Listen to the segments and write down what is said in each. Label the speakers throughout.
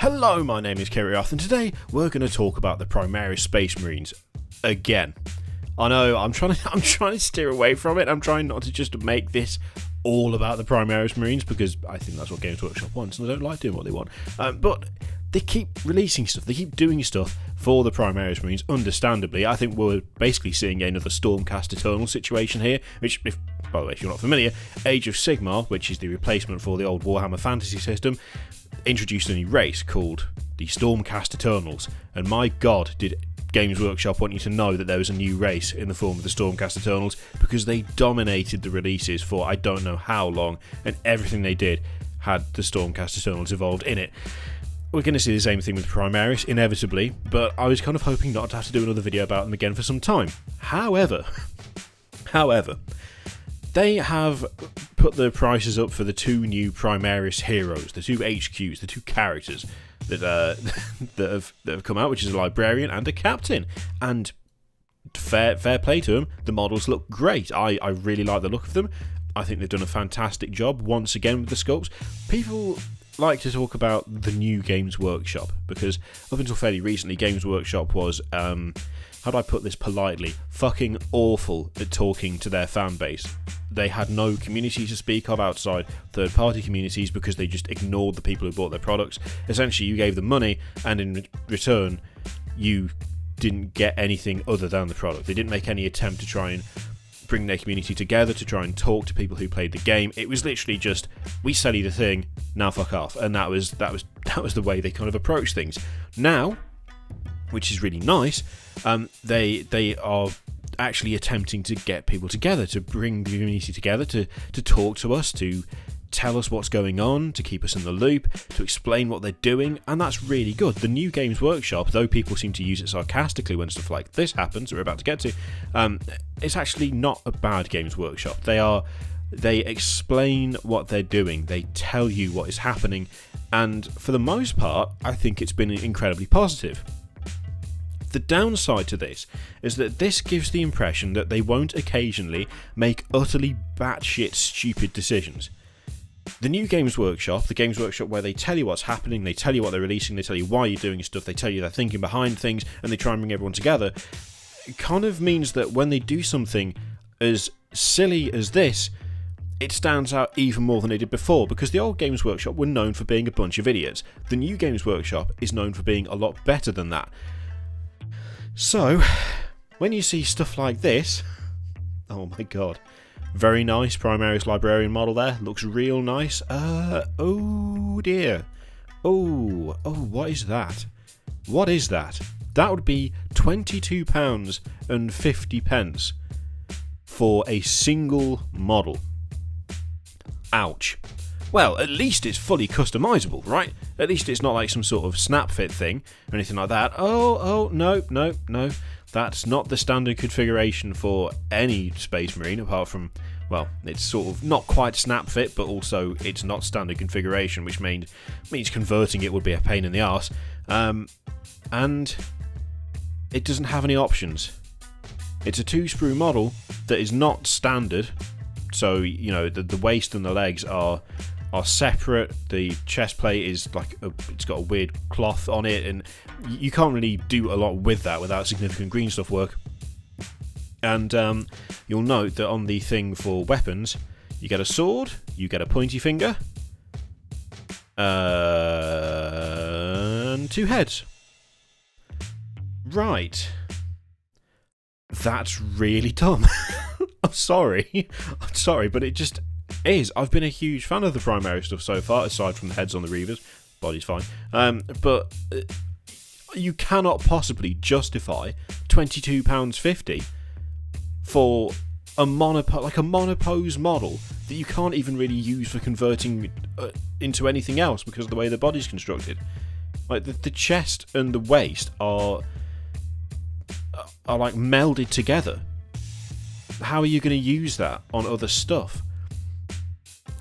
Speaker 1: Hello, my name is Kiriath, and today we're going to talk about the Primaris Space Marines again. I know I'm trying to steer away from it. I'm trying not to just make this all about the Primaris Marines because I think that's what Games Workshop wants, and I don't like doing what they want. But they keep releasing stuff. They keep doing stuff for the Primaris Marines. Understandably, I think we're basically seeing another Stormcast Eternal situation here. Which, by the way, if you're not familiar, Age of Sigmar, which is the replacement for the old Warhammer Fantasy system, introduced a new race called the Stormcast Eternals, and my god, did Games Workshop want you to know that there was a new race in the form of the Stormcast Eternals, because they dominated the releases for I don't know how long, and everything they did had the Stormcast Eternals involved in it. We're going to see the same thing with Primaris, inevitably, but I was kind of hoping not to have to do another video about them again for some time. However, they have put the prices up for the two new Primaris Heroes, the two HQs, the two characters that have come out, which is a Librarian and a Captain. And fair play to them, the models look great. I really like the look of them. I think they've done a fantastic job once again with the sculpts. People like to talk about the new Games Workshop because up until fairly recently, Games Workshop was, how do I put this politely, fucking awful at talking to their fan base. They had no community to speak of outside third-party communities because they just ignored the people who bought their products. Essentially, you gave them money, and in return, you didn't get anything other than the product. They didn't make any attempt to try and bring their community together, to try and talk to people who played the game. It was literally just, we sell you the thing, now fuck off. And that was the way they kind of approached things. Now, which is really nice, they are actually attempting to get people together, to bring the community together, to talk to us, to tell us what's going on, to keep us in the loop, to explain what they're doing, and that's really good. The new Games Workshop, though people seem to use it sarcastically when stuff like this happens, we're about to get to, it's actually not a bad Games Workshop. They explain what they're doing, they tell you what is happening, and for the most part, I think it's been incredibly positive. The downside to this is that this gives the impression that they won't occasionally make utterly batshit stupid decisions. The new Games Workshop, the Games Workshop where they tell you what's happening, they tell you what they're releasing, they tell you why you're doing stuff, they tell you they're thinking behind things, and they try and bring everyone together, it kind of means that when they do something as silly as this, it stands out even more than it did before, because the old Games Workshop were known for being a bunch of idiots. The new Games Workshop is known for being a lot better than that. So, when you see stuff like this, oh my god, very nice Primaris Librarian model there, looks real nice. Oh dear, oh, what is that? What is that? That would be £22.50 for a single model. Ouch. Well, at least it's fully customisable, right? At least it's not like some sort of snap fit thing or anything like that. Oh, no. That's not the standard configuration for any Space Marine, apart from, well, it's sort of not quite snap fit, but also it's not standard configuration, which means converting it would be a pain in the arse. And it doesn't have any options. It's a 2-sprue model that is not standard, so, you know, the waist and the legs are separate. The chest plate is like it's got a weird cloth on it, and you can't really do a lot with that without significant green stuff work. And you'll note that on the thing for weapons, you get a sword, you get a pointy finger, and 2 heads. Right. That's really dumb. I'm sorry, but it just is. I've been a huge fan of the Primaris stuff so far, aside from the heads on the Reavers. Body's fine. But you cannot possibly justify £22.50 for a monopose model that you can't even really use for converting into anything else because of the way the body's constructed. Like the chest and the waist are like melded together. How are you going to use that on other stuff?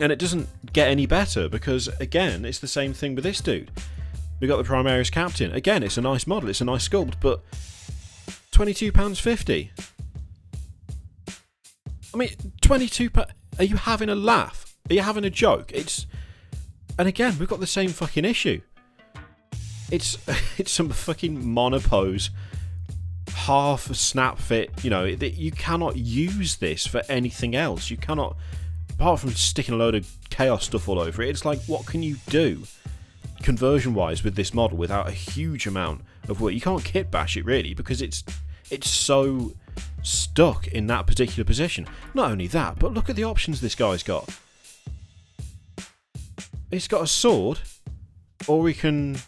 Speaker 1: And it doesn't get any better because, again, it's the same thing with this dude. We got the Primaris Captain. Again, it's a nice model, it's a nice sculpt, but £22.50. I mean, £22. Are you having a laugh? Are you having a joke? And again, we've got the same fucking issue. It's it's some fucking monopose, half snap fit. You know, you cannot use this for anything else. You cannot, apart from sticking a load of chaos stuff all over it. It's like, what can you do conversion wise with this model without a huge amount of work? You can't kit bash it really, because it's so stuck in that particular position. Not only that, but look at the options this guy's got. He's got a sword, or he can...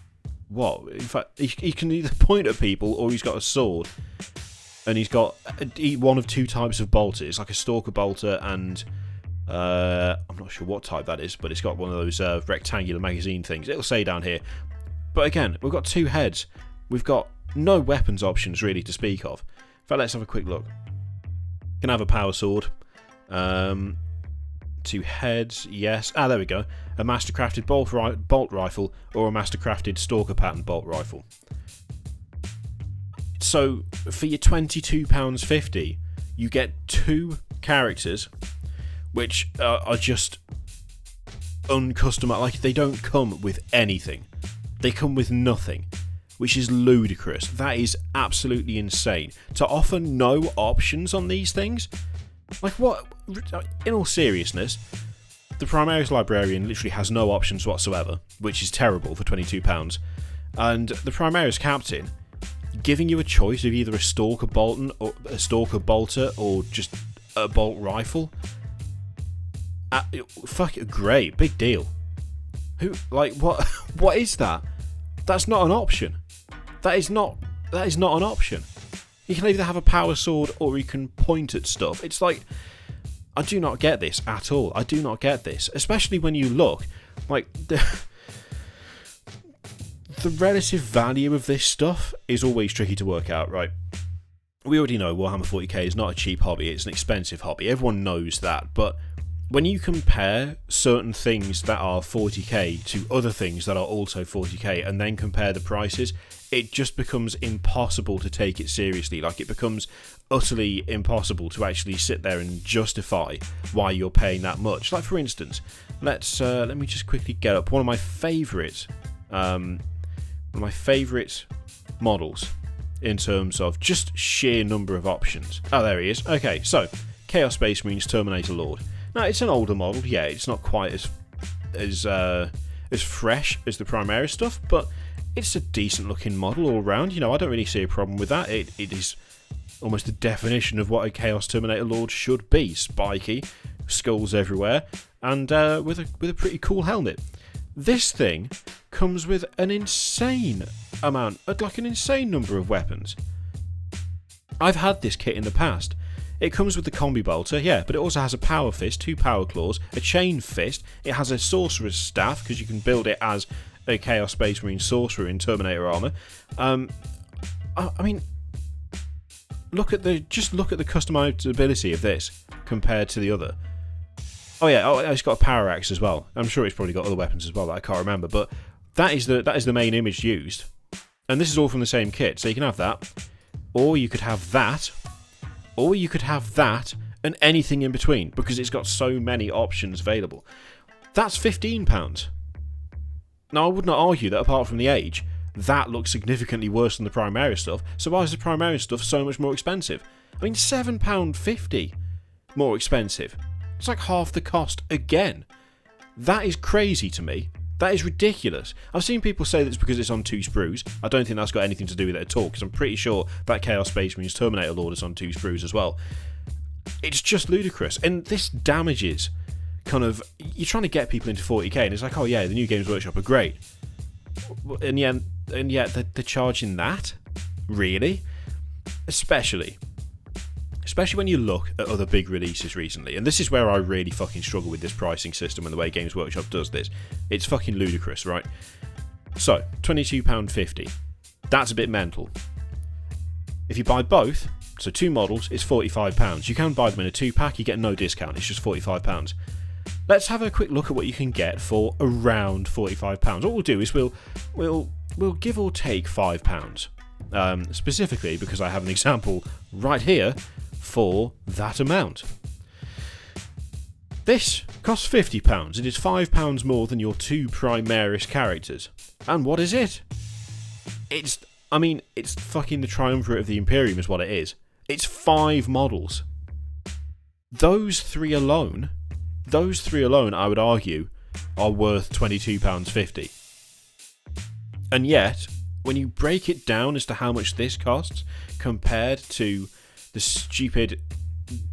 Speaker 1: What? In fact, he can either point at people, or he's got a sword. And he's got one of two types of bolter. It's like a stalker bolter and... I'm not sure what type that is, but it's got one of those rectangular magazine things. It'll say down here. But again, we've got two heads. We've got no weapons options really to speak of. In fact, let's have a quick look. Can have a power sword. Two heads, yes. Ah, there we go. A mastercrafted bolt rifle or a mastercrafted stalker pattern bolt rifle. So for your £22.50, you get two characters which are just uncustomized. Like, they don't come with anything. They come with nothing, which is ludicrous. That is absolutely insane. To offer no options on these things? Like, what? In all seriousness, the Primaris Librarian literally has no options whatsoever, which is terrible for £22. And the Primaris Captain, giving you a choice of either a Stalker Bolton or a Stalker Bolter or just a bolt rifle. Fuck it, great, big deal. Who, like, what? What is that? That's not an option. That is not an option. You can either have a power sword or you can point at stuff. It's like, I do not get this at all. I do not get this, especially when you look like the relative value of this stuff is always tricky to work out, right? We already know Warhammer 40k is not a cheap hobby. It's an expensive hobby. Everyone knows that, but when you compare certain things that are 40k to other things that are also 40k and then compare the prices, it just becomes impossible to take it seriously. Like, it becomes utterly impossible to actually sit there and justify why you're paying that much. Like, for instance, let me just quickly get up one of my favourite models in terms of just sheer number of options. Oh, there he is. Okay, so Chaos Space Marines Terminator Lord. Now, it's an older model, yeah, it's not quite as fresh as the Primaris stuff, but it's a decent looking model all round. You know, I don't really see a problem with that. It is almost the definition of what a Chaos Terminator Lord should be. Spiky, skulls everywhere, and with a pretty cool helmet. This thing comes with an insane amount, like an insane number of weapons. I've had this kit in the past. It comes with the combi bolter, yeah, but it also has a power fist, two power claws, a chain fist. It has a sorcerer's staff, because you can build it as a Chaos Space Marine sorcerer in Terminator armor. I mean, look at the customizability of this compared to the other. Oh yeah, it's got a power axe as well. I'm sure it's probably got other weapons as well that I can't remember, but that is the main image used, and this is all from the same kit. So you can have that, or you could have that. Or you could have that and anything in between, because it's got so many options available. That's £15. Now, I would not argue that apart from the age, that looks significantly worse than the Primaris stuff, so why is the Primaris stuff so much more expensive? I mean, £7.50 more expensive. It's like half the cost again. That is crazy to me. That is ridiculous. I've seen people say that it's because it's on 2 sprues. I don't think that's got anything to do with it at all, because I'm pretty sure that Chaos Space Marines Terminator Lord is on 2 sprues as well. It's just ludicrous. And this damages kind of... You're trying to get people into 40k, and it's like, oh yeah, the new Games Workshop are great. And yet they're charging that? Really? Especially when you look at other big releases recently, and this is where I really fucking struggle with this pricing system and the way Games Workshop does this. It's fucking ludicrous, right? So, £22.50. That's a bit mental. If you buy both, so 2 models, it's £45. You can buy them in a 2-pack, you get no discount, it's just £45. Let's have a quick look at what you can get for around £45. What we'll do is we'll give or take £5. Specifically because I have an example right here for that amount. This costs £50. It is £5 more than your 2 Primaris characters. And what is it? It's fucking the triumvirate of the Imperium is what it is. It's 5 models. Those three alone, I would argue, are worth £22.50. And yet, when you break it down as to how much this costs compared to the stupid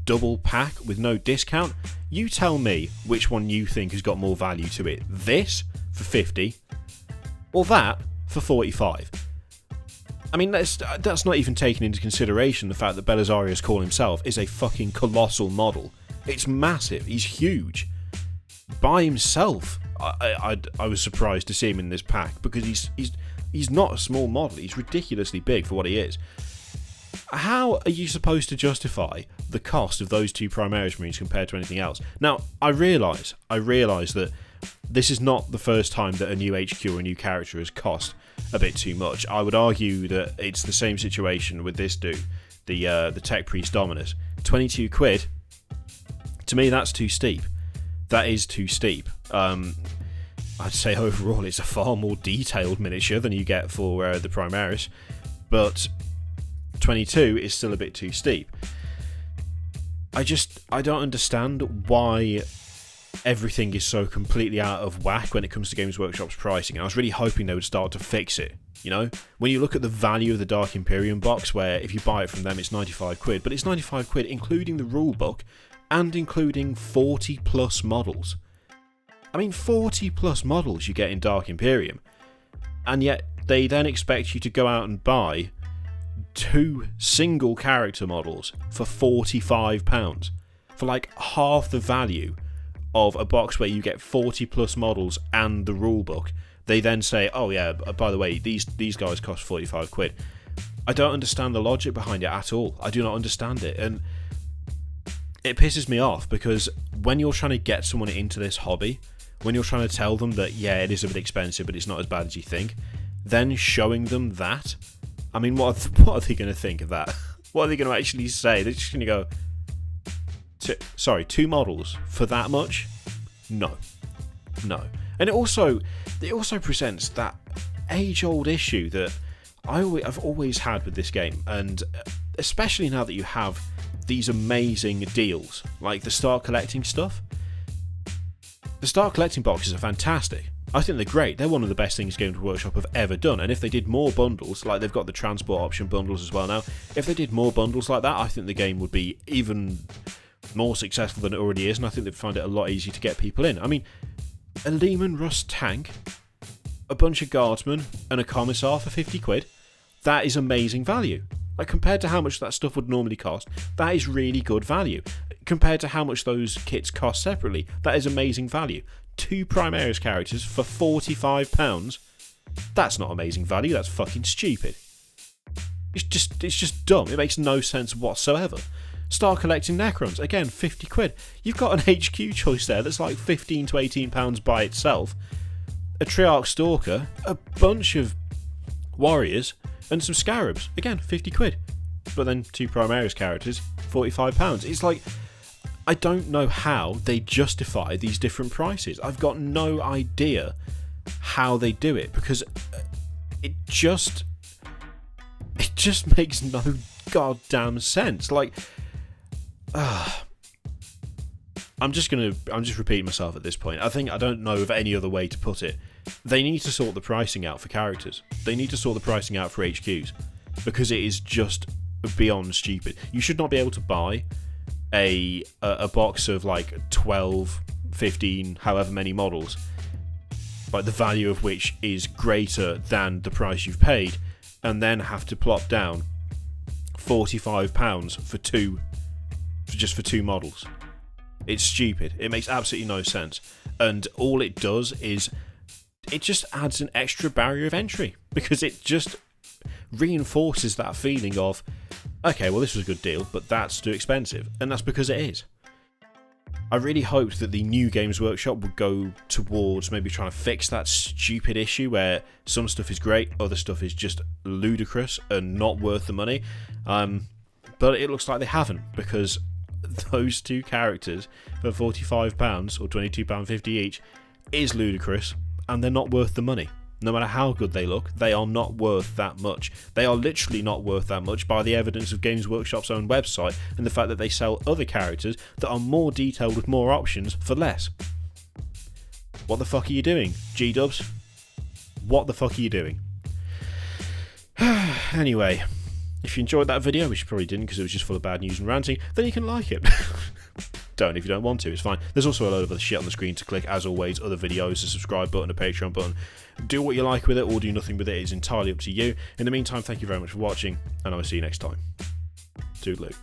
Speaker 1: double pack with no discount, you tell me which one you think has got more value to it. This for 50 or that for 45. I mean, that's not even taking into consideration the fact that Belisarius Cawl himself is a fucking colossal model. It's massive. He's huge. By himself, I was surprised to see him in this pack because he's not a small model. He's ridiculously big for what he is. How are you supposed to justify the cost of those 2 Primaris Marines compared to anything else? Now, I realise that this is not the first time that a new HQ or a new character has cost a bit too much. I would argue that it's the same situation with this dude, the Tech Priest Dominus. 22 quid, to me that's too steep. That is too steep. I'd say overall it's a far more detailed miniature than you get for the Primaris, but 22 is still a bit too steep. I don't understand why everything is so completely out of whack when it comes to Games Workshop's pricing. I was really hoping they would start to fix it. You know, when you look at the value of the Dark Imperium box, where if you buy it from them it's 95 quid, but it's 95 quid including the rulebook and including 40 plus models. I mean, 40 plus models you get in Dark Imperium, and yet they then expect you to go out and buy 2 single character models for £45, for like half the value of a box where you get 40 plus models and the rulebook. They then say, oh yeah, by the way, these guys cost 45 quid. I don't understand the logic behind it at all. I do not understand it, and it pisses me off because when you're trying to get someone into this hobby, when you're trying to tell them that yeah, it is a bit expensive but it's not as bad as you think, then showing them that, I mean, what are they going to think of that? What are they going to actually say? They're just going to go, 2 models for that much? No. And it also presents that age-old issue that I've always had with this game, and especially now that you have these amazing deals, like the Start Collecting stuff. The Start Collecting boxes are fantastic. I think they're great. They're one of the best things Games Workshop have ever done, and if they did more bundles, like they've got the transport option bundles as well now, if they did more bundles like that, I think the game would be even more successful than it already is, and I think they'd find it a lot easier to get people in. I mean, a Lehman Russ tank, a bunch of guardsmen, and a commissar for 50 quid, that is amazing value. Like, compared to how much that stuff would normally cost, that is really good value. Compared to how much those kits cost separately, that is amazing value. 2 Primaris characters for £45, that's not amazing value, that's fucking stupid. It's just dumb, it makes no sense whatsoever. Start collecting Necrons, again, 50 quid. You've got an HQ choice there that's like £15 to £18 by itself. A Triarch Stalker, a bunch of warriors, and some Scarabs, again, 50 quid. But then 2 Primaris characters, £45. It's like, I don't know how they justify these different prices. I've got no idea how they do it, because it just makes no goddamn sense. Like, I'm just repeating myself at this point. I don't know of any other way to put it. They need to sort the pricing out for characters. They need to sort the pricing out for HQs, because it is just beyond stupid. You should not be able to buy a box of like 12, 15, however many models, like the value of which is greater than the price you've paid, and then have to plop down £45 for two models. It's stupid. It makes absolutely no sense. And all it does is it just adds an extra barrier of entry, because it just reinforces that feeling of, okay, well, this was a good deal, but that's too expensive. And that's because it is. I really hoped that the new Games Workshop would go towards maybe trying to fix that stupid issue where some stuff is great, other stuff is just ludicrous and not worth the money. But it looks like they haven't, because those 2 characters for £45 or £22.50 each is ludicrous, and they're not worth the money. No matter how good they look, they are not worth that much. They are literally not worth that much by the evidence of Games Workshop's own website and the fact that they sell other characters that are more detailed with more options for less. What the fuck are you doing, G-dubs? What the fuck are you doing? Anyway, if you enjoyed that video, which you probably didn't because it was just full of bad news and ranting, then you can like it. Don't if you don't want to, it's fine. There's also a load of other shit on the screen to click, as always, other videos, a subscribe button, a Patreon button. Do what you like with it or do nothing with it, it's entirely up to you. In the meantime, thank you very much for watching, and I will see you next time. Toodaloo.